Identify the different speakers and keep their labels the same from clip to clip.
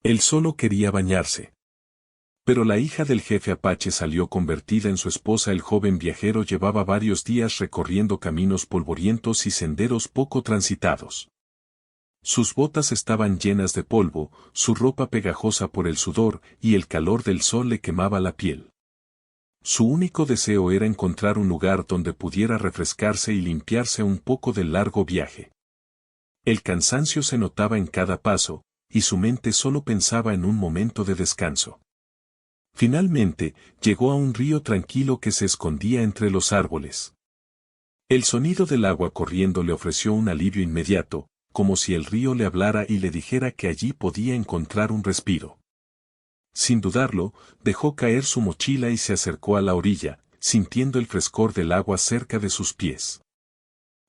Speaker 1: Él solo quería bañarse. Pero la hija del jefe Apache salió convertida en su esposa. El joven viajero llevaba varios días recorriendo caminos polvorientos y senderos poco transitados. Sus botas estaban llenas de polvo, su ropa pegajosa por el sudor y el calor del sol le quemaba la piel. Su único deseo era encontrar un lugar donde pudiera refrescarse y limpiarse un poco del largo viaje. El cansancio se notaba en cada paso, y su mente solo pensaba en un momento de descanso. Finalmente, llegó a un río tranquilo que se escondía entre los árboles. El sonido del agua corriendo le ofreció un alivio inmediato, como si el río le hablara y le dijera que allí podía encontrar un respiro. Sin dudarlo, dejó caer su mochila y se acercó a la orilla, sintiendo el frescor del agua cerca de sus pies.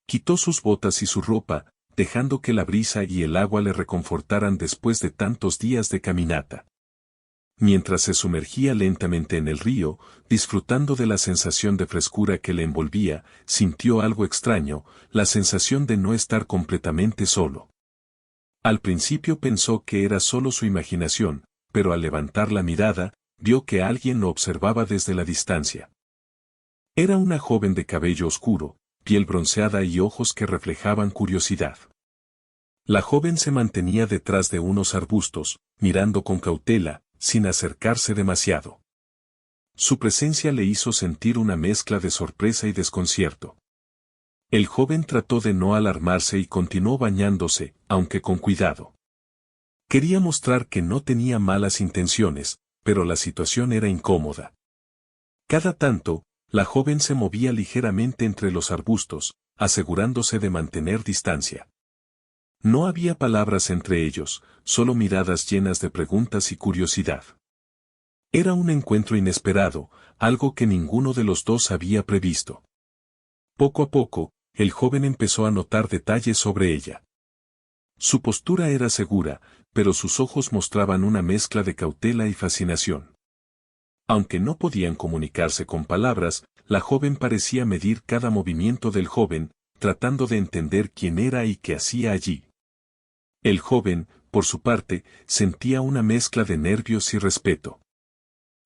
Speaker 1: Quitó sus botas y su ropa, dejando que la brisa y el agua le reconfortaran después de tantos días de caminata. Mientras se sumergía lentamente en el río, disfrutando de la sensación de frescura que le envolvía, sintió algo extraño, la sensación de no estar completamente solo. Al principio pensó que era solo su imaginación, pero al levantar la mirada, vio que alguien lo observaba desde la distancia. Era una joven de cabello oscuro, piel bronceada y ojos que reflejaban curiosidad. La joven se mantenía detrás de unos arbustos, mirando con cautela, sin acercarse demasiado. Su presencia le hizo sentir una mezcla de sorpresa y desconcierto. El joven trató de no alarmarse y continuó bañándose, aunque con cuidado. Quería mostrar que no tenía malas intenciones, pero la situación era incómoda. Cada tanto, la joven se movía ligeramente entre los arbustos, asegurándose de mantener distancia. No había palabras entre ellos, solo miradas llenas de preguntas y curiosidad. Era un encuentro inesperado, algo que ninguno de los dos había previsto. Poco a poco, el joven empezó a notar detalles sobre ella. Su postura era segura, pero sus ojos mostraban una mezcla de cautela y fascinación. Aunque no podían comunicarse con palabras, la joven parecía medir cada movimiento del joven, tratando de entender quién era y qué hacía allí. El joven, por su parte, sentía una mezcla de nervios y respeto.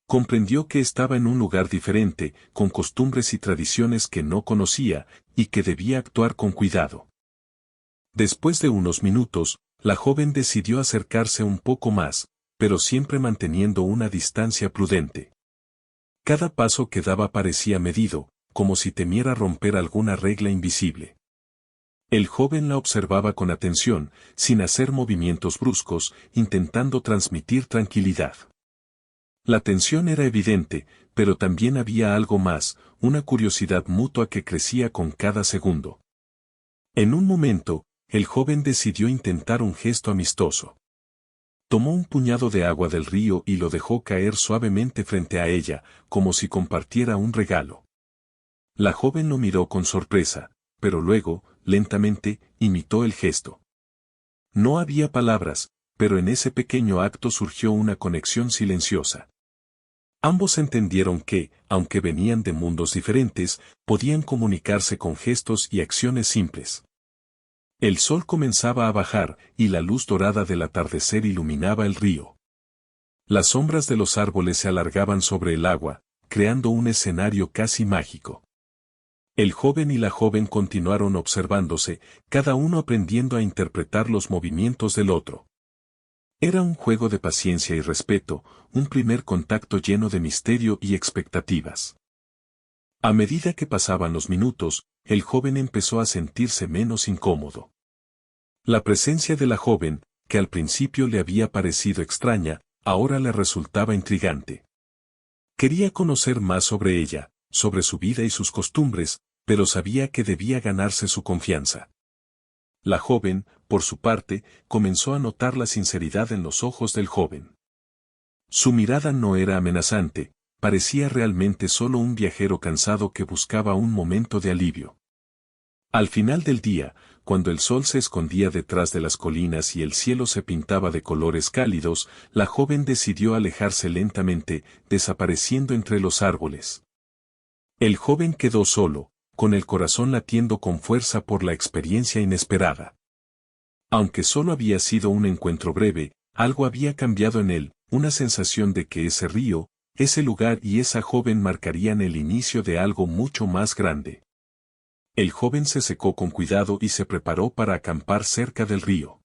Speaker 1: Comprendió que estaba en un lugar diferente, con costumbres y tradiciones que no conocía, y que debía actuar con cuidado. Después de unos minutos, la joven decidió acercarse un poco más, pero siempre manteniendo una distancia prudente. Cada paso que daba parecía medido, como si temiera romper alguna regla invisible. El joven la observaba con atención, sin hacer movimientos bruscos, intentando transmitir tranquilidad. La tensión era evidente, pero también había algo más, una curiosidad mutua que crecía con cada segundo. En un momento, el joven decidió intentar un gesto amistoso. Tomó un puñado de agua del río y lo dejó caer suavemente frente a ella, como si compartiera un regalo. La joven lo miró con sorpresa, pero luego, lentamente, imitó el gesto. No había palabras, pero en ese pequeño acto surgió una conexión silenciosa. Ambos entendieron que, aunque venían de mundos diferentes, podían comunicarse con gestos y acciones simples. El sol comenzaba a bajar, y la luz dorada del atardecer iluminaba el río. Las sombras de los árboles se alargaban sobre el agua, creando un escenario casi mágico. El joven y la joven continuaron observándose, cada uno aprendiendo a interpretar los movimientos del otro. Era un juego de paciencia y respeto, un primer contacto lleno de misterio y expectativas. A medida que pasaban los minutos, el joven empezó a sentirse menos incómodo. La presencia de la joven, que al principio le había parecido extraña, ahora le resultaba intrigante. Quería conocer más sobre ella, sobre su vida y sus costumbres, pero sabía que debía ganarse su confianza. La joven, por su parte, comenzó a notar la sinceridad en los ojos del joven. Su mirada no era amenazante, parecía realmente solo un viajero cansado que buscaba un momento de alivio. Al final del día, cuando el sol se escondía detrás de las colinas y el cielo se pintaba de colores cálidos, la joven decidió alejarse lentamente, desapareciendo entre los árboles. El joven quedó solo, con el corazón latiendo con fuerza por la experiencia inesperada. Aunque solo había sido un encuentro breve, Algo había cambiado en él, una sensación de que ese río, ese lugar y esa joven marcarían el inicio de algo mucho más grande. El joven se secó con cuidado y se preparó para acampar cerca del río.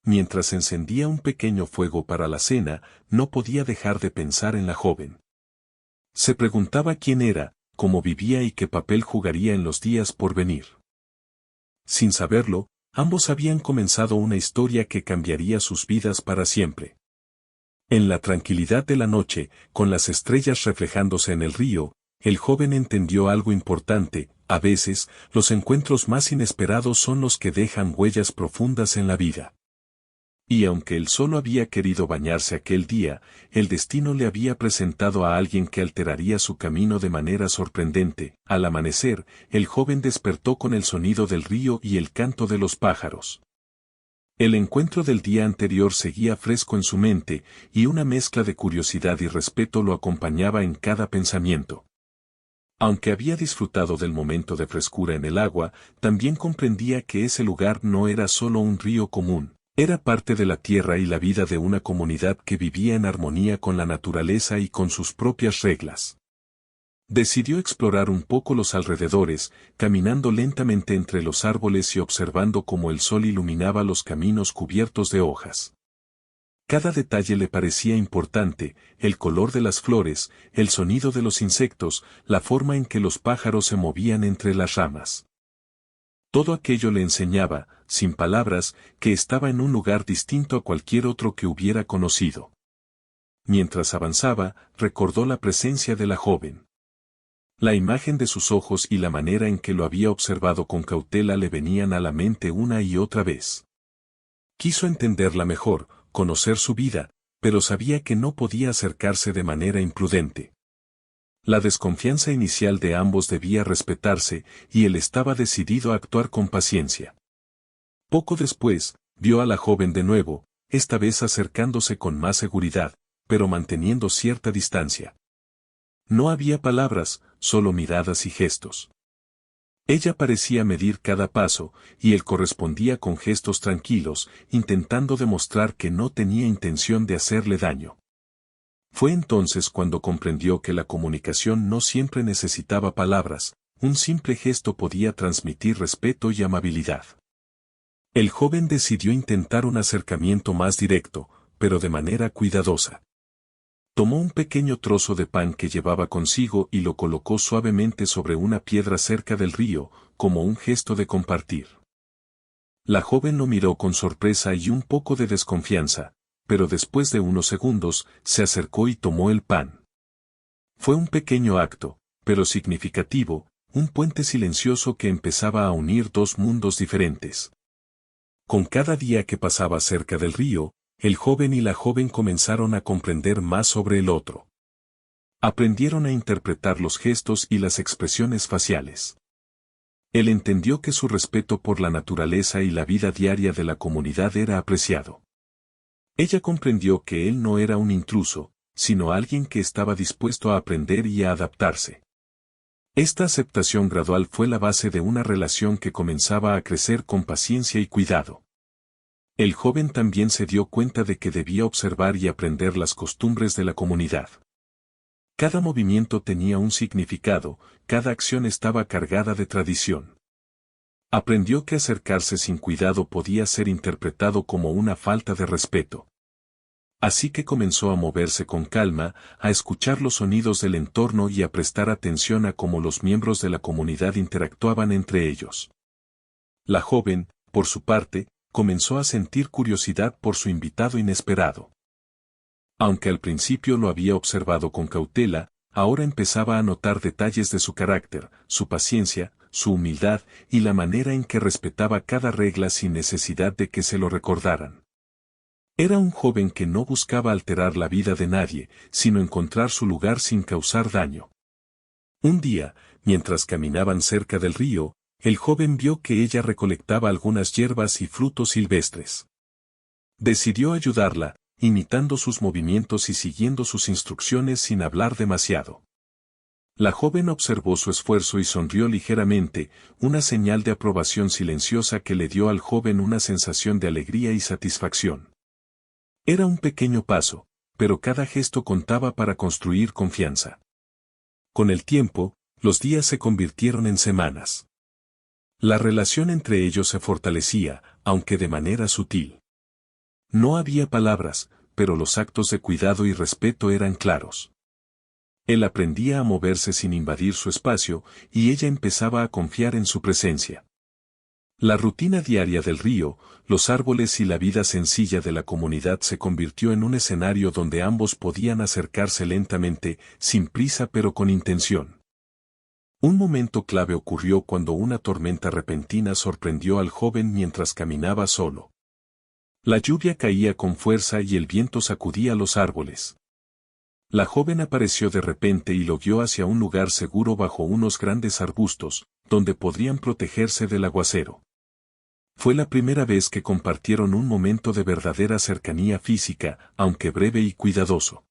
Speaker 1: Mientras encendía un pequeño fuego para la cena, no podía dejar de pensar en la joven. Se preguntaba quién era, cómo vivía y qué papel jugaría en los días por venir. Sin saberlo, ambos habían comenzado una historia que cambiaría sus vidas para siempre. En la tranquilidad de la noche, con las estrellas reflejándose en el río, el joven entendió algo importante: a veces, los encuentros más inesperados son los que dejan huellas profundas en la vida. Y aunque él solo había querido bañarse aquel día, el destino le había presentado a alguien que alteraría su camino de manera sorprendente. Al amanecer, el joven despertó con el sonido del río y el canto de los pájaros. El encuentro del día anterior seguía fresco en su mente, y una mezcla de curiosidad y respeto lo acompañaba en cada pensamiento. Aunque había disfrutado del momento de frescura en el agua, también comprendía que ese lugar no era solo un río común. Era parte de la tierra y la vida de una comunidad que vivía en armonía con la naturaleza y con sus propias reglas. Decidió explorar un poco los alrededores, caminando lentamente entre los árboles y observando cómo el sol iluminaba los caminos cubiertos de hojas. Cada detalle le parecía importante: el color de las flores, el sonido de los insectos, la forma en que los pájaros se movían entre las ramas. Todo aquello le enseñaba, sin palabras, que estaba en un lugar distinto a cualquier otro que hubiera conocido. Mientras avanzaba, recordó la presencia de la joven. La imagen de sus ojos y la manera en que lo había observado con cautela le venían a la mente una y otra vez. Quiso entenderla mejor, conocer su vida, pero sabía que no podía acercarse de manera imprudente. La desconfianza inicial de ambos debía respetarse, y él estaba decidido a actuar con paciencia. Poco después, vio a la joven de nuevo, esta vez acercándose con más seguridad, pero manteniendo cierta distancia. No había palabras, solo miradas y gestos. Ella parecía medir cada paso, y él correspondía con gestos tranquilos, intentando demostrar que no tenía intención de hacerle daño. Fue entonces cuando comprendió que la comunicación no siempre necesitaba palabras: un simple gesto podía transmitir respeto y amabilidad. El joven decidió intentar un acercamiento más directo, pero de manera cuidadosa. Tomó un pequeño trozo de pan que llevaba consigo y lo colocó suavemente sobre una piedra cerca del río, como un gesto de compartir. La joven lo miró con sorpresa y un poco de desconfianza, pero después de unos segundos, se acercó y tomó el pan. Fue un pequeño acto, pero significativo, un puente silencioso que empezaba a unir dos mundos diferentes. Con cada día que pasaba cerca del río, el joven y la joven comenzaron a comprender más sobre el otro. Aprendieron a interpretar los gestos y las expresiones faciales. Él entendió que su respeto por la naturaleza y la vida diaria de la comunidad era apreciado. Ella comprendió que él no era un intruso, sino alguien que estaba dispuesto a aprender y a adaptarse. Esta aceptación gradual fue la base de una relación que comenzaba a crecer con paciencia y cuidado. El joven también se dio cuenta de que debía observar y aprender las costumbres de la comunidad. Cada movimiento tenía un significado, cada acción estaba cargada de tradición. Aprendió que acercarse sin cuidado podía ser interpretado como una falta de respeto. Así que comenzó a moverse con calma, a escuchar los sonidos del entorno y a prestar atención a cómo los miembros de la comunidad interactuaban entre ellos. La joven, por su parte, comenzó a sentir curiosidad por su invitado inesperado. Aunque al principio lo había observado con cautela, ahora empezaba a notar detalles de su carácter, su paciencia, su humildad y la manera en que respetaba cada regla sin necesidad de que se lo recordaran. Era un joven que no buscaba alterar la vida de nadie, sino encontrar su lugar sin causar daño. Un día, mientras caminaban cerca del río, el joven vio que ella recolectaba algunas hierbas y frutos silvestres. Decidió ayudarla, imitando sus movimientos y siguiendo sus instrucciones sin hablar demasiado. La joven observó su esfuerzo y sonrió ligeramente, una señal de aprobación silenciosa que le dio al joven una sensación de alegría y satisfacción. Era un pequeño paso, pero cada gesto contaba para construir confianza. Con el tiempo, los días se convirtieron en semanas. La relación entre ellos se fortalecía, aunque de manera sutil. No había palabras, pero los actos de cuidado y respeto eran claros. Él aprendía a moverse sin invadir su espacio, y ella empezaba a confiar en su presencia. La rutina diaria del río, los árboles y la vida sencilla de la comunidad se convirtió en un escenario donde ambos podían acercarse lentamente, sin prisa pero con intención. Un momento clave ocurrió cuando una tormenta repentina sorprendió al joven mientras caminaba solo. La lluvia caía con fuerza y el viento sacudía los árboles. La joven apareció de repente y lo guió hacia un lugar seguro bajo unos grandes arbustos, donde podrían protegerse del aguacero. Fue la primera vez que compartieron un momento de verdadera cercanía física, aunque breve y cuidadoso.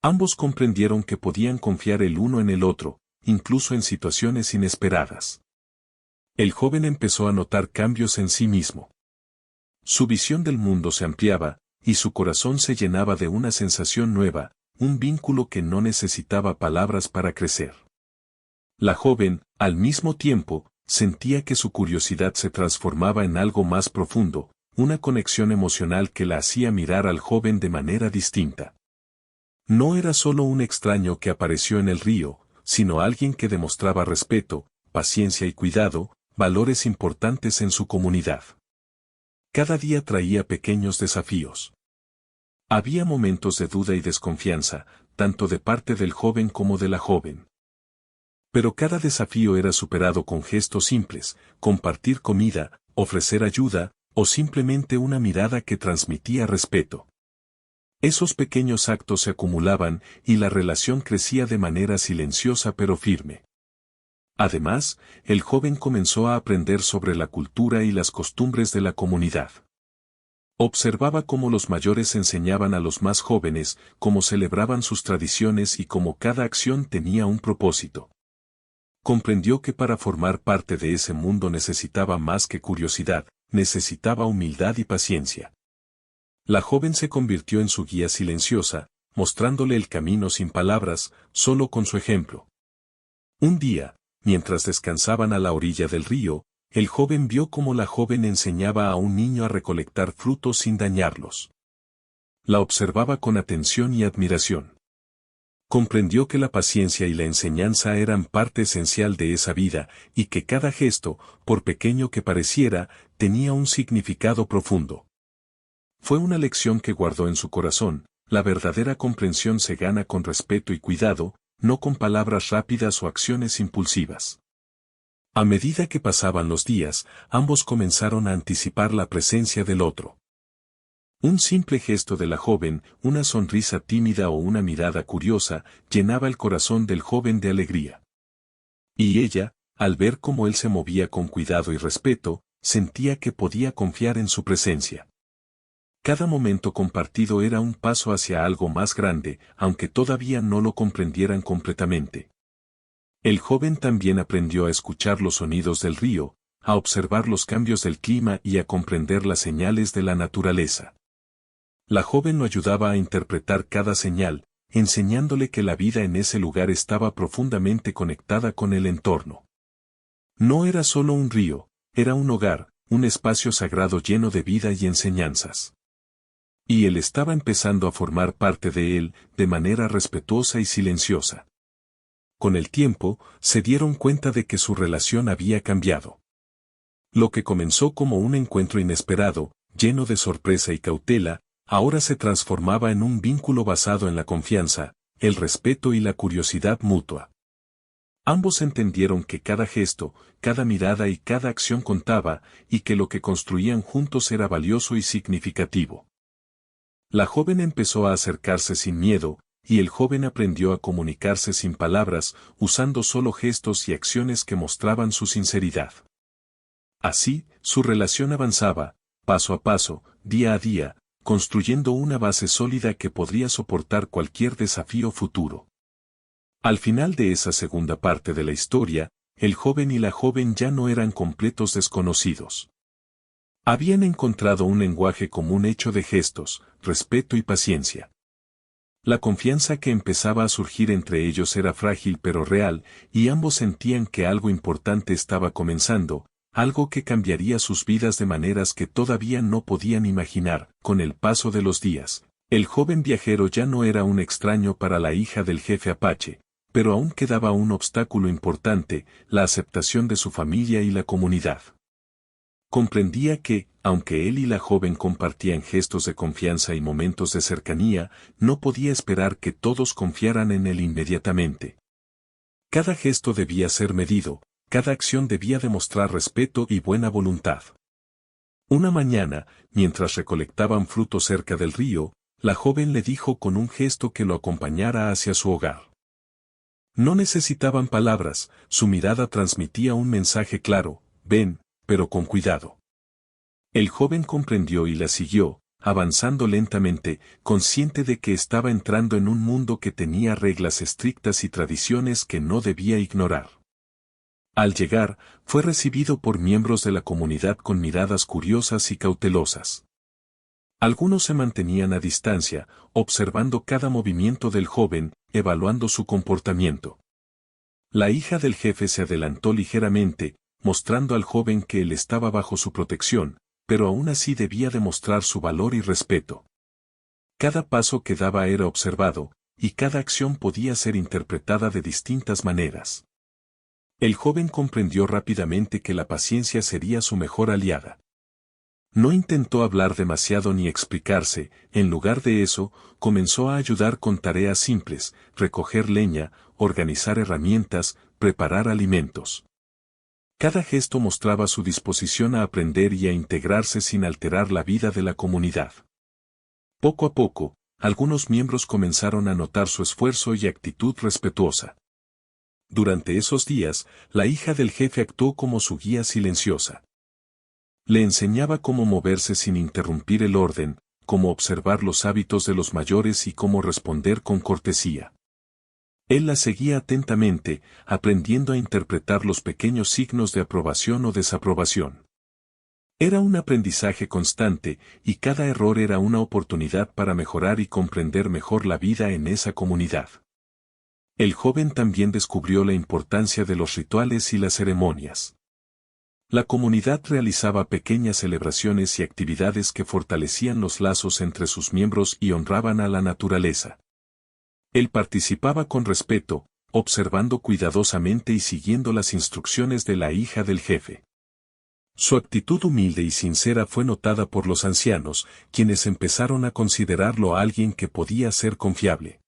Speaker 1: Ambos comprendieron que podían confiar el uno en el otro, incluso en situaciones inesperadas. El joven empezó a notar cambios en sí mismo. Su visión del mundo se ampliaba, y su corazón se llenaba de una sensación nueva, un vínculo que no necesitaba palabras para crecer. La joven, al mismo tiempo, sentía que su curiosidad se transformaba en algo más profundo, una conexión emocional que la hacía mirar al joven de manera distinta. No era solo un extraño que apareció en el río, sino alguien que demostraba respeto, paciencia y cuidado, valores importantes en su comunidad. Cada día traía pequeños desafíos. Había momentos de duda y desconfianza, tanto de parte del joven como de la joven. Pero cada desafío era superado con gestos simples, compartir comida, ofrecer ayuda, o simplemente una mirada que transmitía respeto. Esos pequeños actos se acumulaban y la relación crecía de manera silenciosa pero firme. Además, el joven comenzó a aprender sobre la cultura y las costumbres de la comunidad. Observaba cómo los mayores enseñaban a los más jóvenes, cómo celebraban sus tradiciones y cómo cada acción tenía un propósito. Comprendió que para formar parte de ese mundo necesitaba más que curiosidad, necesitaba humildad y paciencia. La joven se convirtió en su guía silenciosa, mostrándole el camino sin palabras, solo con su ejemplo. Un día, mientras descansaban a la orilla del río, el joven vio cómo la joven enseñaba a un niño a recolectar frutos sin dañarlos. La observaba con atención y admiración. Comprendió que la paciencia y la enseñanza eran parte esencial de esa vida, y que cada gesto, por pequeño que pareciera, tenía un significado profundo. Fue una lección que guardó en su corazón. La verdadera comprensión se gana con respeto y cuidado, no con palabras rápidas o acciones impulsivas. A medida que pasaban los días, ambos comenzaron a anticipar la presencia del otro. Un simple gesto de la joven, una sonrisa tímida o una mirada curiosa, llenaba el corazón del joven de alegría. Y ella, al ver cómo él se movía con cuidado y respeto, sentía que podía confiar en su presencia. Cada momento compartido era un paso hacia algo más grande, aunque todavía no lo comprendieran completamente. El joven también aprendió a escuchar los sonidos del río, a observar los cambios del clima y a comprender las señales de la naturaleza. La joven lo ayudaba a interpretar cada señal, enseñándole que la vida en ese lugar estaba profundamente conectada con el entorno. No era solo un río, era un hogar, un espacio sagrado lleno de vida y enseñanzas. Y él estaba empezando a formar parte de él, de manera respetuosa y silenciosa. Con el tiempo, se dieron cuenta de que su relación había cambiado. Lo que comenzó como un encuentro inesperado, lleno de sorpresa y cautela, ahora se transformaba en un vínculo basado en la confianza, el respeto y la curiosidad mutua. Ambos entendieron que cada gesto, cada mirada y cada acción contaba, y que lo que construían juntos era valioso y significativo. La joven empezó a acercarse sin miedo, y el joven aprendió a comunicarse sin palabras, usando solo gestos y acciones que mostraban su sinceridad. Así, su relación avanzaba, paso a paso, día a día, construyendo una base sólida que podría soportar cualquier desafío futuro. Al final de esa segunda parte de la historia, el joven y la joven ya no eran completos desconocidos. Habían encontrado un lenguaje común hecho de gestos, respeto y paciencia. La confianza que empezaba a surgir entre ellos era frágil pero real, y ambos sentían que algo importante estaba comenzando, algo que cambiaría sus vidas de maneras que todavía no podían imaginar. Con el paso de los días, el joven viajero ya no era un extraño para la hija del jefe Apache, pero aún quedaba un obstáculo importante: la aceptación de su familia y la comunidad. Comprendía que, aunque él y la joven compartían gestos de confianza y momentos de cercanía, no podía esperar que todos confiaran en él inmediatamente. Cada gesto debía ser medido, cada acción debía demostrar respeto y buena voluntad. Una mañana, mientras recolectaban frutos cerca del río, la joven le dijo con un gesto que lo acompañara hacia su hogar. No necesitaban palabras, su mirada transmitía un mensaje claro: ven, pero con cuidado. El joven comprendió y la siguió, avanzando lentamente, consciente de que estaba entrando en un mundo que tenía reglas estrictas y tradiciones que no debía ignorar. Al llegar, fue recibido por miembros de la comunidad con miradas curiosas y cautelosas. Algunos se mantenían a distancia, observando cada movimiento del joven, evaluando su comportamiento. La hija del jefe se adelantó ligeramente, mostrando al joven que él estaba bajo su protección, pero aún así debía demostrar su valor y respeto. Cada paso que daba era observado, y cada acción podía ser interpretada de distintas maneras. El joven comprendió rápidamente que la paciencia sería su mejor aliada. No intentó hablar demasiado ni explicarse; en lugar de eso, comenzó a ayudar con tareas simples: recoger leña, organizar herramientas, preparar alimentos. Cada gesto mostraba su disposición a aprender y a integrarse sin alterar la vida de la comunidad. Poco a poco, algunos miembros comenzaron a notar su esfuerzo y actitud respetuosa. Durante esos días, la hija del jefe actuó como su guía silenciosa. Le enseñaba cómo moverse sin interrumpir el orden, cómo observar los hábitos de los mayores y cómo responder con cortesía. Él la seguía atentamente, aprendiendo a interpretar los pequeños signos de aprobación o desaprobación. Era un aprendizaje constante, y cada error era una oportunidad para mejorar y comprender mejor la vida en esa comunidad. El joven también descubrió la importancia de los rituales y las ceremonias. La comunidad realizaba pequeñas celebraciones y actividades que fortalecían los lazos entre sus miembros y honraban a la naturaleza. Él participaba con respeto, observando cuidadosamente y siguiendo las instrucciones de la hija del jefe. Su actitud humilde y sincera fue notada por los ancianos, quienes empezaron a considerarlo alguien que podía ser confiable.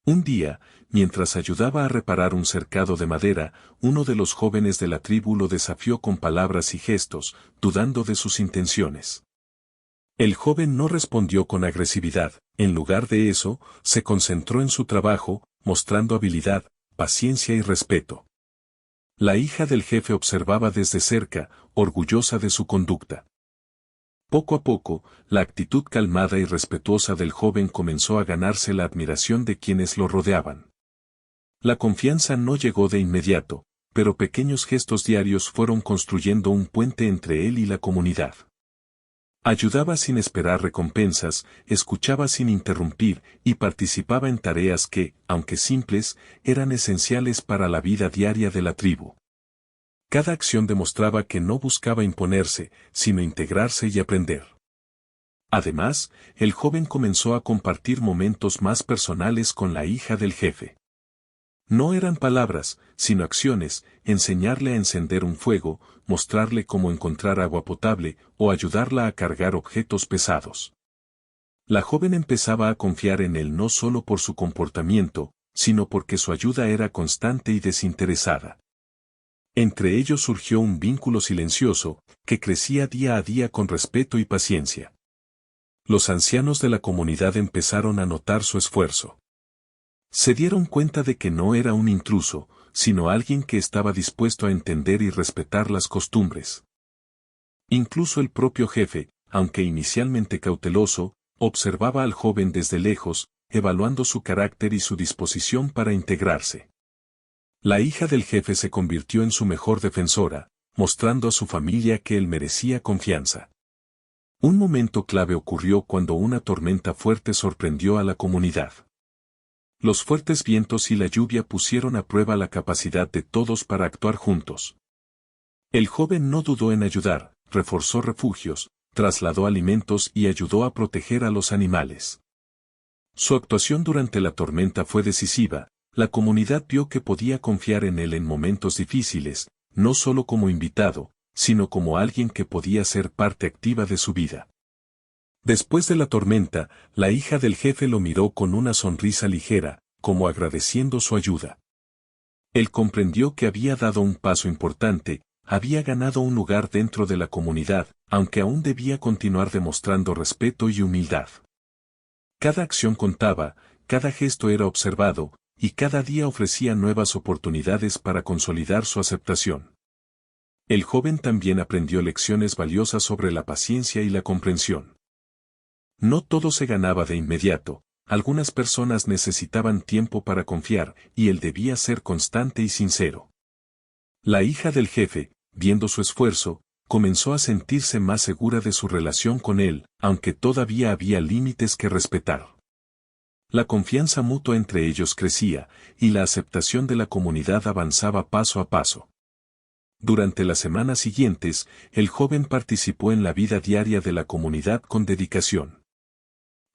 Speaker 1: Un día, mientras ayudaba a reparar un cercado de madera, uno de los jóvenes de la tribu lo desafió con palabras y gestos, dudando de sus intenciones. El joven no respondió con agresividad; en lugar de eso, se concentró en su trabajo, mostrando habilidad, paciencia y respeto. La hija del jefe observaba desde cerca, orgullosa de su conducta. Poco a poco, la actitud calmada y respetuosa del joven comenzó a ganarse la admiración de quienes lo rodeaban. La confianza no llegó de inmediato, pero pequeños gestos diarios fueron construyendo un puente entre él y la comunidad. Ayudaba sin esperar recompensas, escuchaba sin interrumpir, y participaba en tareas que, aunque simples, eran esenciales para la vida diaria de la tribu. Cada acción demostraba que no buscaba imponerse, sino integrarse y aprender. Además, el joven comenzó a compartir momentos más personales con la hija del jefe. No eran palabras, sino acciones: enseñarle a encender un fuego, mostrarle cómo encontrar agua potable, o ayudarla a cargar objetos pesados. La joven empezaba a confiar en él no solo por su comportamiento, sino porque su ayuda era constante y desinteresada. Entre ellos surgió un vínculo silencioso, que crecía día a día con respeto y paciencia. Los ancianos de la comunidad empezaron a notar su esfuerzo. Se dieron cuenta de que no era un intruso, sino alguien que estaba dispuesto a entender y respetar las costumbres. Incluso el propio jefe, aunque inicialmente cauteloso, observaba al joven desde lejos, evaluando su carácter y su disposición para integrarse. La hija del jefe se convirtió en su mejor defensora, mostrando a su familia que él merecía confianza. Un momento clave ocurrió cuando una tormenta fuerte sorprendió a la comunidad. Los fuertes vientos y la lluvia pusieron a prueba la capacidad de todos para actuar juntos. El joven no dudó en ayudar, reforzó refugios, trasladó alimentos y ayudó a proteger a los animales. Su actuación durante la tormenta fue decisiva. La comunidad vio que podía confiar en él en momentos difíciles, no solo como invitado, sino como alguien que podía ser parte activa de su vida. Después de la tormenta, la hija del jefe lo miró con una sonrisa ligera, como agradeciendo su ayuda. Él comprendió que había dado un paso importante, había ganado un lugar dentro de la comunidad, aunque aún debía continuar demostrando respeto y humildad. Cada acción contaba, cada gesto era observado, y cada día ofrecía nuevas oportunidades para consolidar su aceptación. El joven también aprendió lecciones valiosas sobre la paciencia y la comprensión. No todo se ganaba de inmediato, algunas personas necesitaban tiempo para confiar, y él debía ser constante y sincero. La hija del jefe, viendo su esfuerzo, comenzó a sentirse más segura de su relación con él, aunque todavía había límites que respetar. La confianza mutua entre ellos crecía, y la aceptación de la comunidad avanzaba paso a paso. Durante las semanas siguientes, el joven participó en la vida diaria de la comunidad con dedicación.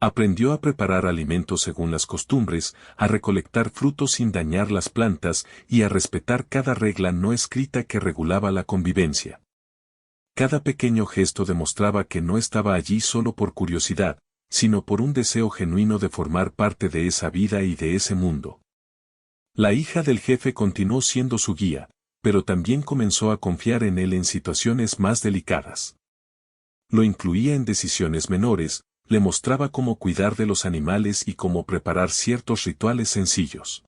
Speaker 1: Aprendió a preparar alimentos según las costumbres, a recolectar frutos sin dañar las plantas y a respetar cada regla no escrita que regulaba la convivencia. Cada pequeño gesto demostraba que no estaba allí solo por curiosidad, sino por un deseo genuino de formar parte de esa vida y de ese mundo. La hija del jefe continuó siendo su guía, pero también comenzó a confiar en él en situaciones más delicadas. Lo incluía en decisiones menores, le mostraba cómo cuidar de los animales y cómo preparar ciertos rituales sencillos.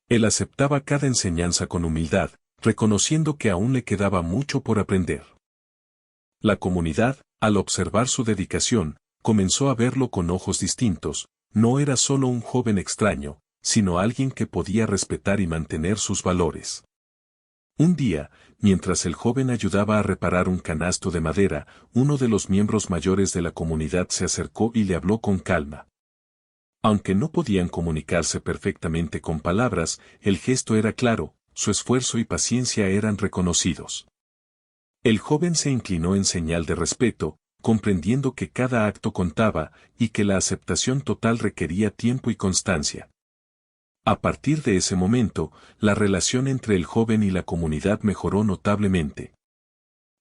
Speaker 1: Él aceptaba cada enseñanza con humildad, reconociendo que aún le quedaba mucho por aprender. La comunidad, al observar su dedicación, comenzó a verlo con ojos distintos, no era solo un joven extraño, sino alguien que podía respetar y mantener sus valores. Un día, mientras el joven ayudaba a reparar un canasto de madera, uno de los miembros mayores de la comunidad se acercó y le habló con calma. Aunque no podían comunicarse perfectamente con palabras, el gesto era claro, su esfuerzo y paciencia eran reconocidos. El joven se inclinó en señal de respeto, comprendiendo que cada acto contaba y que la aceptación total requería tiempo y constancia. A partir de ese momento, la relación entre el joven y la comunidad mejoró notablemente.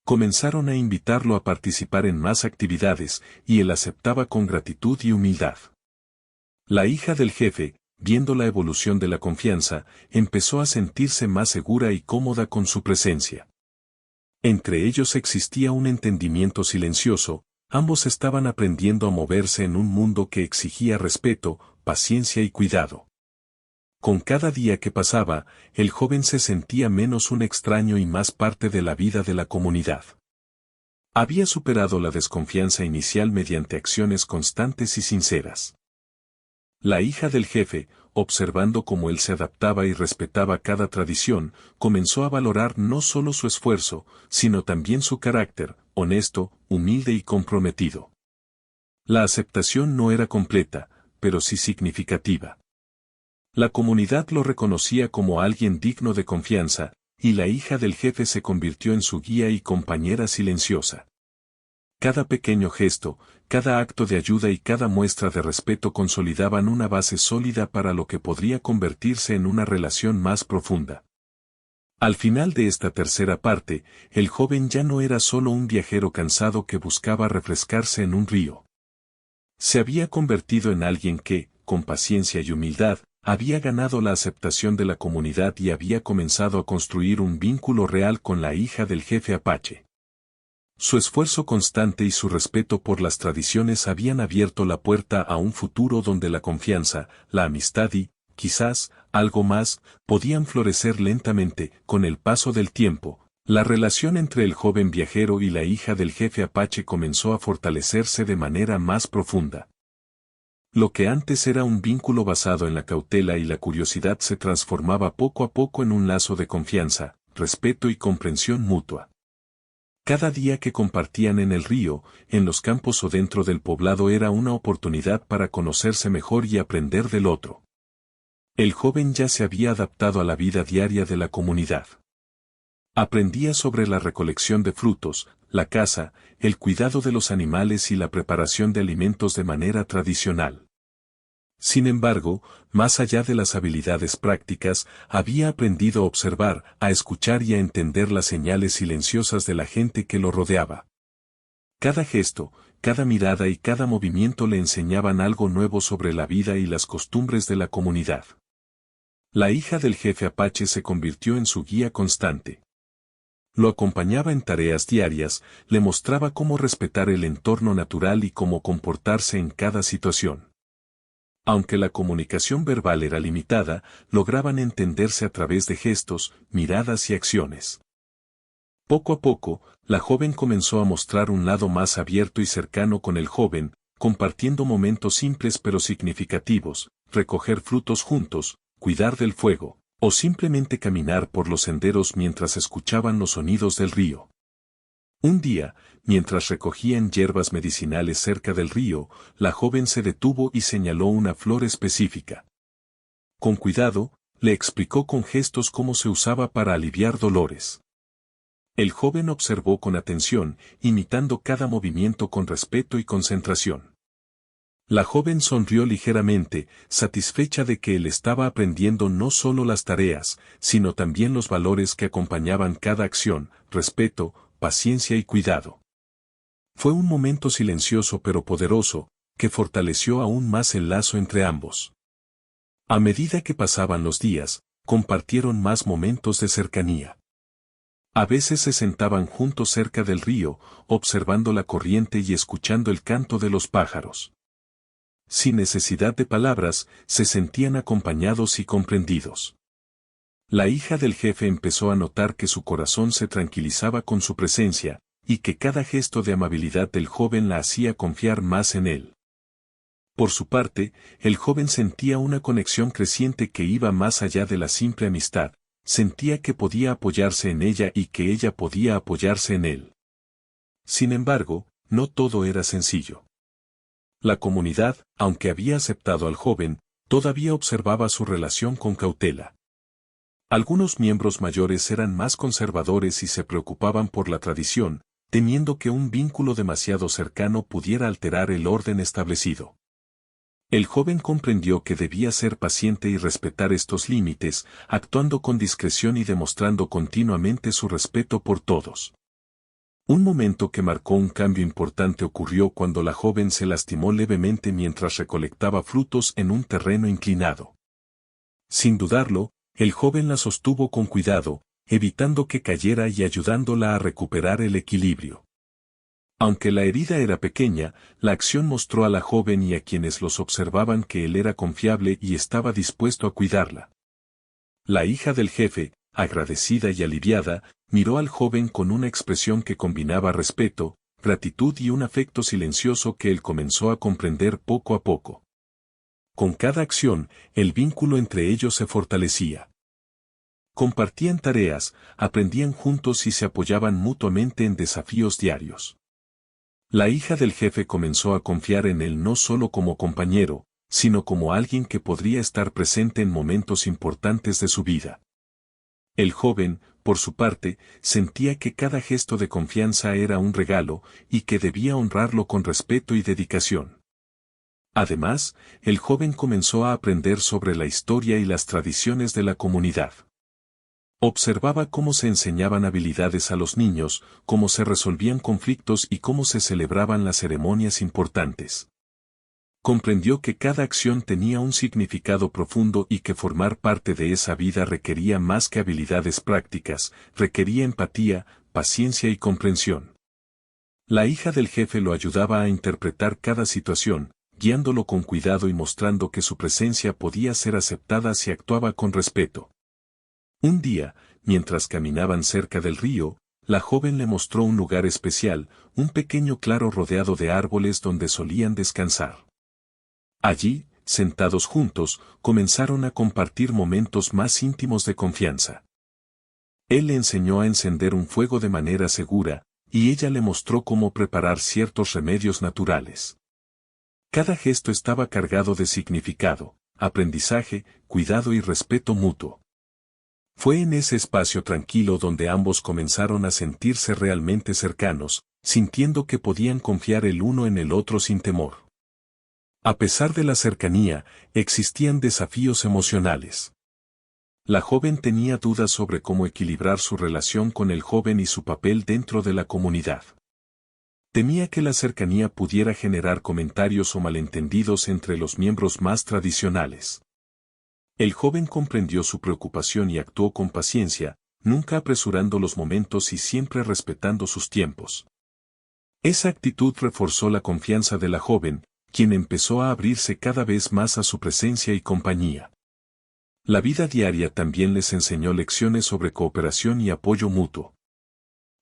Speaker 1: Comenzaron a invitarlo a participar en más actividades, y él aceptaba con gratitud y humildad. La hija del jefe, viendo la evolución de la confianza, empezó a sentirse más segura y cómoda con su presencia. Entre ellos existía un entendimiento silencioso, ambos estaban aprendiendo a moverse en un mundo que exigía respeto, paciencia y cuidado. Con cada día que pasaba, el joven se sentía menos un extraño y más parte de la vida de la comunidad. Había superado la desconfianza inicial mediante acciones constantes y sinceras. La hija del jefe, observando cómo él se adaptaba y respetaba cada tradición, comenzó a valorar no solo su esfuerzo, sino también su carácter, honesto, humilde y comprometido. La aceptación no era completa, pero sí significativa. La comunidad lo reconocía como alguien digno de confianza, y la hija del jefe se convirtió en su guía y compañera silenciosa. Cada pequeño gesto, cada acto de ayuda y cada muestra de respeto consolidaban una base sólida para lo que podría convertirse en una relación más profunda. Al final de esta tercera parte, el joven ya no era solo un viajero cansado que buscaba refrescarse en un río. Se había convertido en alguien que, con paciencia y humildad, había ganado la aceptación de la comunidad y había comenzado a construir un vínculo real con la hija del jefe Apache. Su esfuerzo constante y su respeto por las tradiciones habían abierto la puerta a un futuro donde la confianza, la amistad y, quizás, algo más, podían florecer lentamente. Con el paso del tiempo, la relación entre el joven viajero y la hija del jefe Apache comenzó a fortalecerse de manera más profunda. Lo que antes era un vínculo basado en la cautela y la curiosidad se transformaba poco a poco en un lazo de confianza, respeto y comprensión mutua. Cada día que compartían en el río, en los campos o dentro del poblado era una oportunidad para conocerse mejor y aprender del otro. El joven ya se había adaptado a la vida diaria de la comunidad. Aprendía sobre la recolección de frutos, la caza, el cuidado de los animales y la preparación de alimentos de manera tradicional. Sin embargo, más allá de las habilidades prácticas, había aprendido a observar, a escuchar y a entender las señales silenciosas de la gente que lo rodeaba. Cada gesto, cada mirada y cada movimiento le enseñaban algo nuevo sobre la vida y las costumbres de la comunidad. La hija del jefe Apache se convirtió en su guía constante. Lo acompañaba en tareas diarias, le mostraba cómo respetar el entorno natural y cómo comportarse en cada situación. Aunque la comunicación verbal era limitada, lograban entenderse a través de gestos, miradas y acciones. Poco a poco, la joven comenzó a mostrar un lado más abierto y cercano con el joven, compartiendo momentos simples pero significativos, recoger frutos juntos, cuidar del fuego, o simplemente caminar por los senderos mientras escuchaban los sonidos del río. Un día, mientras recogían hierbas medicinales cerca del río, la joven se detuvo y señaló una flor específica. Con cuidado, le explicó con gestos cómo se usaba para aliviar dolores. El joven observó con atención, imitando cada movimiento con respeto y concentración. La joven sonrió ligeramente, satisfecha de que él estaba aprendiendo no solo las tareas, sino también los valores que acompañaban cada acción, respeto, paciencia y cuidado. Fue un momento silencioso pero poderoso, que fortaleció aún más el lazo entre ambos. A medida que pasaban los días, compartieron más momentos de cercanía. A veces se sentaban juntos cerca del río, observando la corriente y escuchando el canto de los pájaros. Sin necesidad de palabras, se sentían acompañados y comprendidos. La hija del jefe empezó a notar que su corazón se tranquilizaba con su presencia, y que cada gesto de amabilidad del joven la hacía confiar más en él. Por su parte, el joven sentía una conexión creciente que iba más allá de la simple amistad, sentía que podía apoyarse en ella y que ella podía apoyarse en él. Sin embargo, no todo era sencillo. La comunidad, aunque había aceptado al joven, todavía observaba su relación con cautela. Algunos miembros mayores eran más conservadores y se preocupaban por la tradición, temiendo que un vínculo demasiado cercano pudiera alterar el orden establecido. El joven comprendió que debía ser paciente y respetar estos límites, actuando con discreción y demostrando continuamente su respeto por todos. Un momento que marcó un cambio importante ocurrió cuando la joven se lastimó levemente mientras recolectaba frutos en un terreno inclinado. Sin dudarlo, el joven la sostuvo con cuidado, evitando que cayera y ayudándola a recuperar el equilibrio. Aunque la herida era pequeña, la acción mostró a la joven y a quienes los observaban que él era confiable y estaba dispuesto a cuidarla. La hija del jefe, agradecida y aliviada, miró al joven con una expresión que combinaba respeto, gratitud y un afecto silencioso que él comenzó a comprender poco a poco. Con cada acción, el vínculo entre ellos se fortalecía. Compartían tareas, aprendían juntos y se apoyaban mutuamente en desafíos diarios. La hija del jefe comenzó a confiar en él no solo como compañero, sino como alguien que podría estar presente en momentos importantes de su vida. El joven, por su parte, sentía que cada gesto de confianza era un regalo y que debía honrarlo con respeto y dedicación. Además, el joven comenzó a aprender sobre la historia y las tradiciones de la comunidad. Observaba cómo se enseñaban habilidades a los niños, cómo se resolvían conflictos y cómo se celebraban las ceremonias importantes. Comprendió que cada acción tenía un significado profundo y que formar parte de esa vida requería más que habilidades prácticas, requería empatía, paciencia y comprensión. La hija del jefe lo ayudaba a interpretar cada situación, guiándolo con cuidado y mostrando que su presencia podía ser aceptada si actuaba con respeto. Un día, mientras caminaban cerca del río, la joven le mostró un lugar especial, un pequeño claro rodeado de árboles donde solían descansar. Allí, sentados juntos, comenzaron a compartir momentos más íntimos de confianza. Él le enseñó a encender un fuego de manera segura, y ella le mostró cómo preparar ciertos remedios naturales. Cada gesto estaba cargado de significado, aprendizaje, cuidado y respeto mutuo. Fue en ese espacio tranquilo donde ambos comenzaron a sentirse realmente cercanos, sintiendo que podían confiar el uno en el otro sin temor. A pesar de la cercanía, existían desafíos emocionales. La joven tenía dudas sobre cómo equilibrar su relación con el joven y su papel dentro de la comunidad. Temía que la cercanía pudiera generar comentarios o malentendidos entre los miembros más tradicionales. El joven comprendió su preocupación y actuó con paciencia, nunca apresurando los momentos y siempre respetando sus tiempos. Esa actitud reforzó la confianza de la joven, quien empezó a abrirse cada vez más a su presencia y compañía. La vida diaria también les enseñó lecciones sobre cooperación y apoyo mutuo.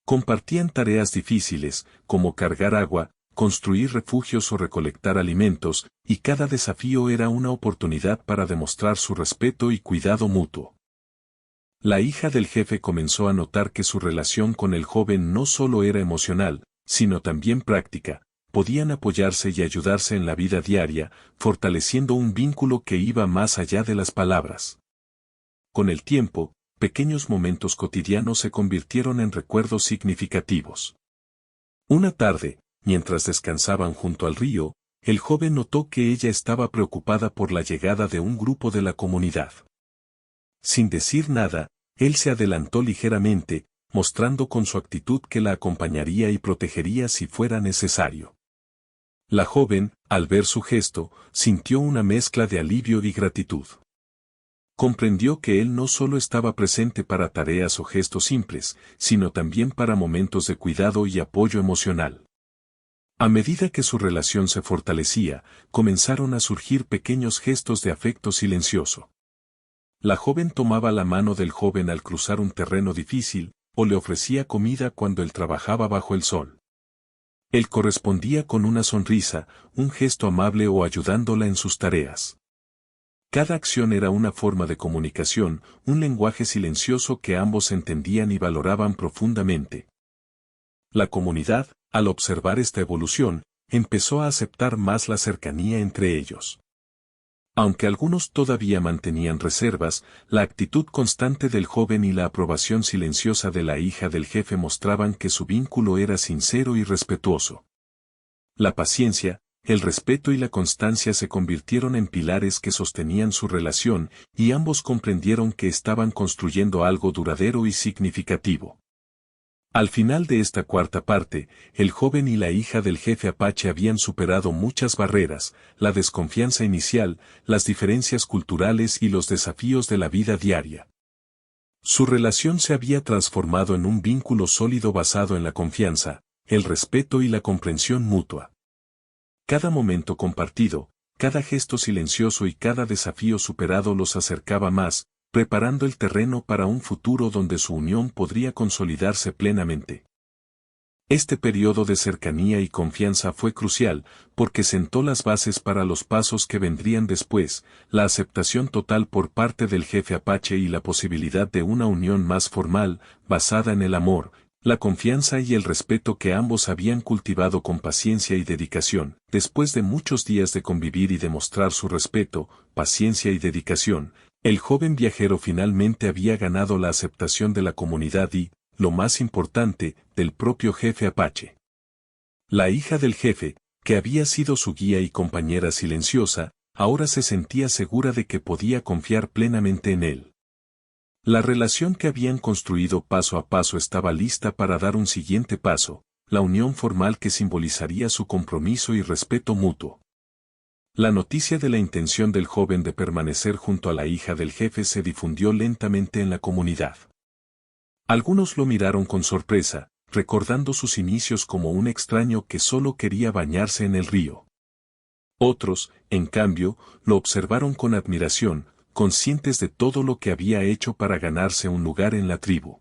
Speaker 1: Compartían tareas difíciles, como cargar agua, construir refugios o recolectar alimentos, y cada desafío era una oportunidad para demostrar su respeto y cuidado mutuo. La hija del jefe comenzó a notar que su relación con el joven no solo era emocional, sino también práctica. Podían apoyarse y ayudarse en la vida diaria, fortaleciendo un vínculo que iba más allá de las palabras. Con el tiempo, pequeños momentos cotidianos se convirtieron en recuerdos significativos. Una tarde, mientras descansaban junto al río, el joven notó que ella estaba preocupada por la llegada de un grupo de la comunidad. Sin decir nada, él se adelantó ligeramente, mostrando con su actitud que la acompañaría y protegería si fuera necesario. La joven, al ver su gesto, sintió una mezcla de alivio y gratitud. Comprendió que él no solo estaba presente para tareas o gestos simples, sino también para momentos de cuidado y apoyo emocional. A medida que su relación se fortalecía, comenzaron a surgir pequeños gestos de afecto silencioso. La joven tomaba la mano del joven al cruzar un terreno difícil, o le ofrecía comida cuando él trabajaba bajo el sol. Él correspondía con una sonrisa, un gesto amable o ayudándola en sus tareas. Cada acción era una forma de comunicación, un lenguaje silencioso que ambos entendían y valoraban profundamente. La comunidad, al observar esta evolución, empezó a aceptar más la cercanía entre ellos. Aunque algunos todavía mantenían reservas, la actitud constante del joven y la aprobación silenciosa de la hija del jefe mostraban que su vínculo era sincero y respetuoso. La paciencia, el respeto y la constancia se convirtieron en pilares que sostenían su relación, y ambos comprendieron que estaban construyendo algo duradero y significativo. Al final de esta cuarta parte, el joven y la hija del jefe Apache habían superado muchas barreras, la desconfianza inicial, las diferencias culturales y los desafíos de la vida diaria. Su relación se había transformado en un vínculo sólido basado en la confianza, el respeto y la comprensión mutua. Cada momento compartido, cada gesto silencioso y cada desafío superado los acercaba más, preparando el terreno para un futuro donde su unión podría consolidarse plenamente. Este periodo de cercanía y confianza fue crucial, porque sentó las bases para los pasos que vendrían después, la aceptación total por parte del jefe Apache y la posibilidad de una unión más formal, basada en el amor, la confianza y el respeto que ambos habían cultivado con paciencia y dedicación. Después de muchos días de convivir y demostrar su respeto, paciencia y dedicación, el joven viajero finalmente había ganado la aceptación de la comunidad y, lo más importante, del propio jefe Apache. La hija del jefe, que había sido su guía y compañera silenciosa, ahora se sentía segura de que podía confiar plenamente en él. La relación que habían construido paso a paso estaba lista para dar un siguiente paso, la unión formal que simbolizaría su compromiso y respeto mutuo. La noticia de la intención del joven de permanecer junto a la hija del jefe se difundió lentamente en la comunidad. Algunos lo miraron con sorpresa, recordando sus inicios como un extraño que solo quería bañarse en el río. Otros, en cambio, lo observaron con admiración, conscientes de todo lo que había hecho para ganarse un lugar en la tribu.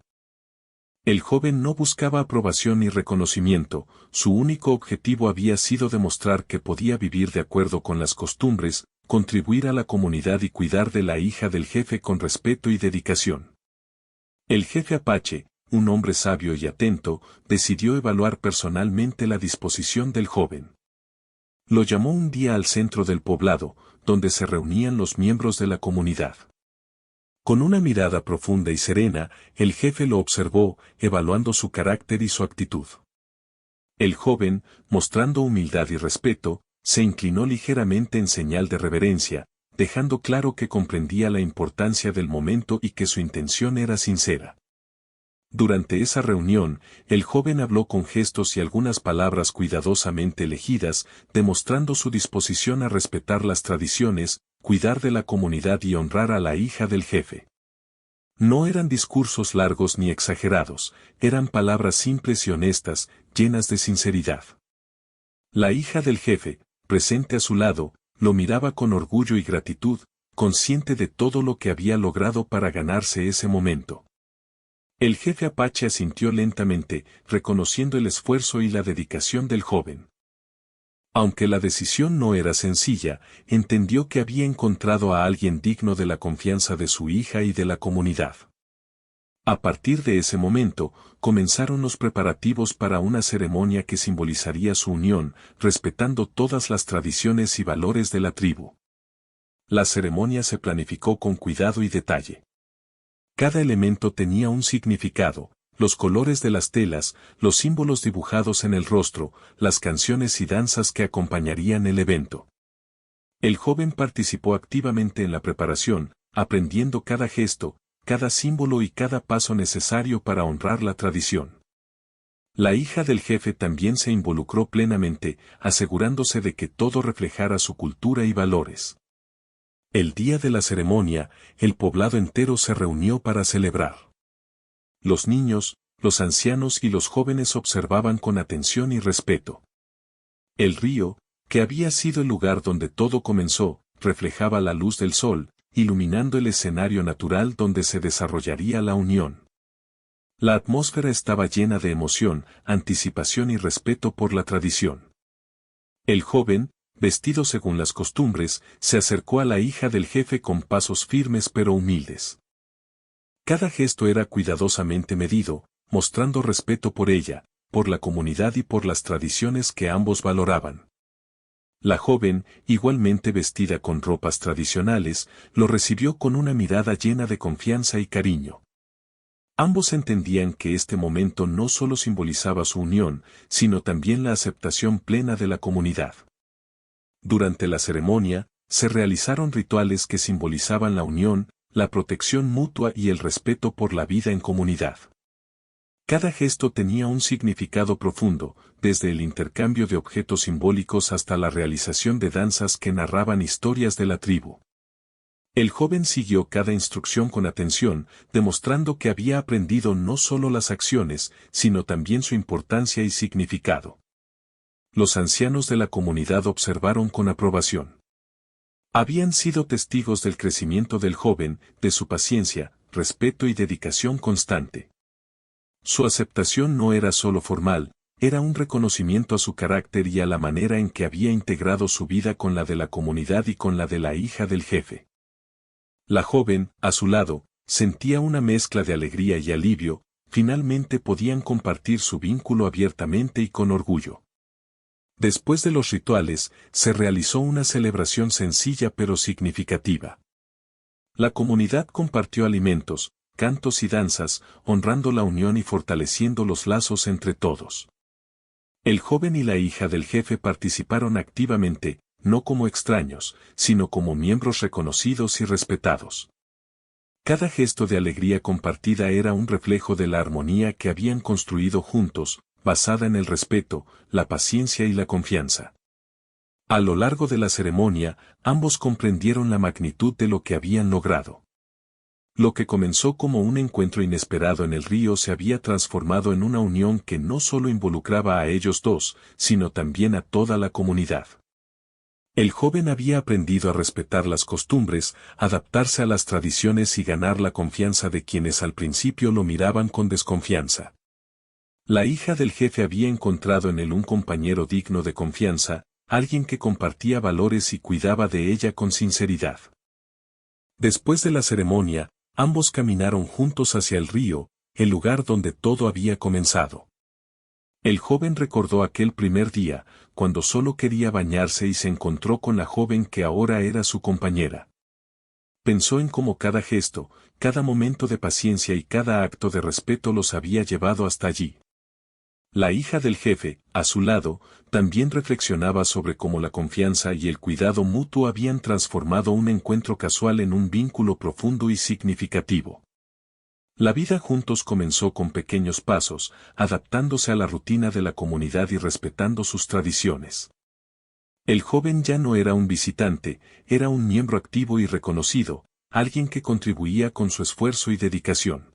Speaker 1: El joven no buscaba aprobación ni reconocimiento, su único objetivo había sido demostrar que podía vivir de acuerdo con las costumbres, contribuir a la comunidad y cuidar de la hija del jefe con respeto y dedicación. El jefe Apache, un hombre sabio y atento, decidió evaluar personalmente la disposición del joven. Lo llamó un día al centro del poblado, donde se reunían los miembros de la comunidad. Con una mirada profunda y serena, el jefe lo observó, evaluando su carácter y su actitud. El joven, mostrando humildad y respeto, se inclinó ligeramente en señal de reverencia, dejando claro que comprendía la importancia del momento y que su intención era sincera. Durante esa reunión, el joven habló con gestos y algunas palabras cuidadosamente elegidas, demostrando su disposición a respetar las tradiciones, cuidar de la comunidad y honrar a la hija del jefe. No eran discursos largos ni exagerados, eran palabras simples y honestas, llenas de sinceridad. La hija del jefe, presente a su lado, lo miraba con orgullo y gratitud, consciente de todo lo que había logrado para ganarse ese momento. El jefe Apache asintió lentamente, reconociendo el esfuerzo y la dedicación del joven. Aunque la decisión no era sencilla, entendió que había encontrado a alguien digno de la confianza de su hija y de la comunidad. A partir de ese momento, comenzaron los preparativos para una ceremonia que simbolizaría su unión, respetando todas las tradiciones y valores de la tribu. La ceremonia se planificó con cuidado y detalle. Cada elemento tenía un significado, los colores de las telas, los símbolos dibujados en el rostro, las canciones y danzas que acompañarían el evento. El joven participó activamente en la preparación, aprendiendo cada gesto, cada símbolo y cada paso necesario para honrar la tradición. La hija del jefe también se involucró plenamente, asegurándose de que todo reflejara su cultura y valores. El día de la ceremonia, el poblado entero se reunió para celebrar. Los niños, los ancianos y los jóvenes observaban con atención y respeto. El río, que había sido el lugar donde todo comenzó, reflejaba la luz del sol, iluminando el escenario natural donde se desarrollaría la unión. La atmósfera estaba llena de emoción, anticipación y respeto por la tradición. El joven, vestido según las costumbres, se acercó a la hija del jefe con pasos firmes pero humildes. Cada gesto era cuidadosamente medido, mostrando respeto por ella, por la comunidad y por las tradiciones que ambos valoraban. La joven, igualmente vestida con ropas tradicionales, lo recibió con una mirada llena de confianza y cariño. Ambos entendían que este momento no solo simbolizaba su unión, sino también la aceptación plena de la comunidad. Durante la ceremonia, se realizaron rituales que simbolizaban la unión, la protección mutua y el respeto por la vida en comunidad. Cada gesto tenía un significado profundo, desde el intercambio de objetos simbólicos hasta la realización de danzas que narraban historias de la tribu. El joven siguió cada instrucción con atención, demostrando que había aprendido no solo las acciones, sino también su importancia y significado. Los ancianos de la comunidad observaron con aprobación. Habían sido testigos del crecimiento del joven, de su paciencia, respeto y dedicación constante. Su aceptación no era solo formal, era un reconocimiento a su carácter y a la manera en que había integrado su vida con la de la comunidad y con la de la hija del jefe. La joven, a su lado, sentía una mezcla de alegría y alivio, finalmente podían compartir su vínculo abiertamente y con orgullo. Después de los rituales, se realizó una celebración sencilla pero significativa. La comunidad compartió alimentos, cantos y danzas, honrando la unión y fortaleciendo los lazos entre todos. El joven y la hija del jefe participaron activamente, no como extraños, sino como miembros reconocidos y respetados. Cada gesto de alegría compartida era un reflejo de la armonía que habían construido juntos, basada en el respeto, la paciencia y la confianza. A lo largo de la ceremonia, ambos comprendieron la magnitud de lo que habían logrado. Lo que comenzó como un encuentro inesperado en el río se había transformado en una unión que no solo involucraba a ellos dos, sino también a toda la comunidad. El joven había aprendido a respetar las costumbres, adaptarse a las tradiciones y ganar la confianza de quienes al principio lo miraban con desconfianza. La hija del jefe había encontrado en él un compañero digno de confianza, alguien que compartía valores y cuidaba de ella con sinceridad. Después de la ceremonia, Ambos caminaron juntos hacia el río, el lugar donde todo había comenzado. El joven recordó aquel primer día, cuando solo quería bañarse y se encontró con la joven que ahora era su compañera. Pensó en cómo cada gesto, cada momento de paciencia y cada acto de respeto los había llevado hasta allí. La hija del jefe, a su lado, también reflexionaba sobre cómo la confianza y el cuidado mutuo habían transformado un encuentro casual en un vínculo profundo y significativo. La vida juntos comenzó con pequeños pasos, adaptándose a la rutina de la comunidad y respetando sus tradiciones. El joven ya no era un visitante, era un miembro activo y reconocido, alguien que contribuía con su esfuerzo y dedicación.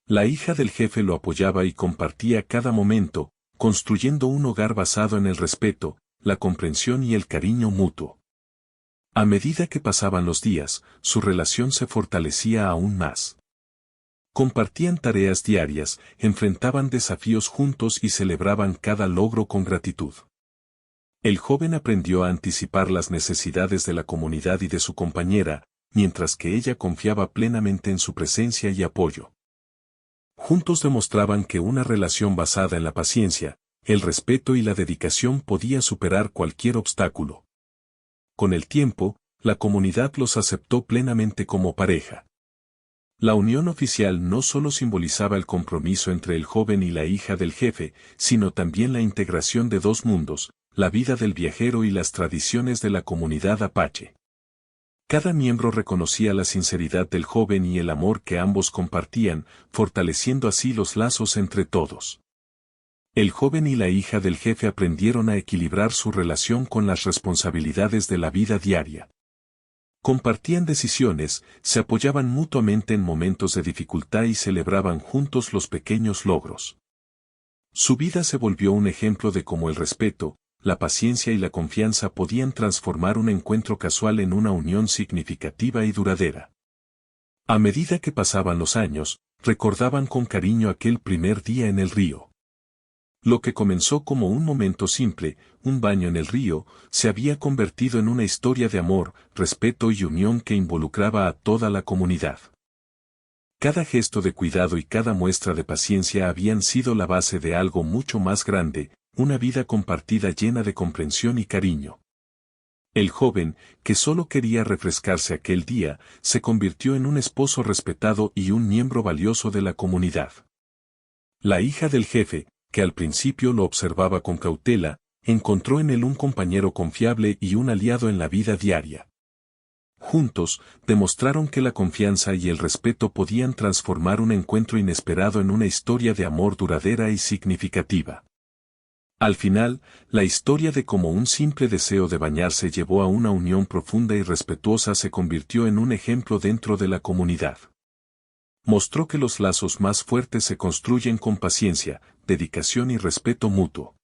Speaker 1: La hija del jefe lo apoyaba y compartía cada momento, construyendo un hogar basado en el respeto, la comprensión y el cariño mutuo. A medida que pasaban los días, su relación se fortalecía aún más. Compartían tareas diarias, enfrentaban desafíos juntos y celebraban cada logro con gratitud. El joven aprendió a anticipar las necesidades de la comunidad y de su compañera, mientras que ella confiaba plenamente en su presencia y apoyo. Juntos demostraban que una relación basada en la paciencia, el respeto y la dedicación podía superar cualquier obstáculo. Con el tiempo, la comunidad los aceptó plenamente como pareja. La unión oficial no solo simbolizaba el compromiso entre el joven y la hija del jefe, sino también la integración de dos mundos, la vida del viajero y las tradiciones de la comunidad apache. Cada miembro reconocía la sinceridad del joven y el amor que ambos compartían, fortaleciendo así los lazos entre todos. El joven y la hija del jefe aprendieron a equilibrar su relación con las responsabilidades de la vida diaria. Compartían decisiones, se apoyaban mutuamente en momentos de dificultad y celebraban juntos los pequeños logros. Su vida se volvió un ejemplo de cómo el respeto, la paciencia y la confianza podían transformar un encuentro casual en una unión significativa y duradera. A medida que pasaban los años, recordaban con cariño aquel primer día en el río. Lo que comenzó como un momento simple, un baño en el río, se había convertido en una historia de amor, respeto y unión que involucraba a toda la comunidad. Cada gesto de cuidado y cada muestra de paciencia habían sido la base de algo mucho más grande, una vida compartida llena de comprensión y cariño. El joven, que solo quería refrescarse aquel día, se convirtió en un esposo respetado y un miembro valioso de la comunidad. La hija del jefe, que al principio lo observaba con cautela, encontró en él un compañero confiable y un aliado en la vida diaria. Juntos, demostraron que la confianza y el respeto podían transformar un encuentro inesperado en una historia de amor duradera y significativa. Al final, la historia de cómo un simple deseo de bañarse llevó a una unión profunda y respetuosa se convirtió en un ejemplo dentro de la comunidad. Mostró que los lazos más fuertes se construyen con paciencia, dedicación y respeto mutuo.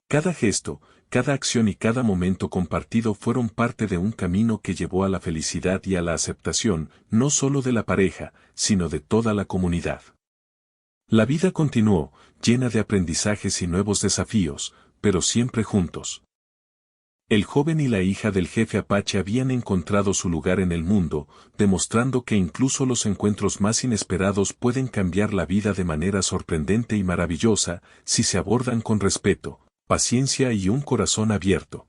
Speaker 1: Cada gesto, cada acción y cada momento compartido fueron parte de un camino que llevó a la felicidad y a la aceptación, no solo de la pareja, sino de toda la comunidad. La vida continuó, llena de aprendizajes y nuevos desafíos, pero siempre juntos. El joven y la hija del jefe apache habían encontrado su lugar en el mundo, demostrando que incluso los encuentros más inesperados pueden cambiar la vida de manera sorprendente y maravillosa, si se abordan con respeto, paciencia y un corazón abierto.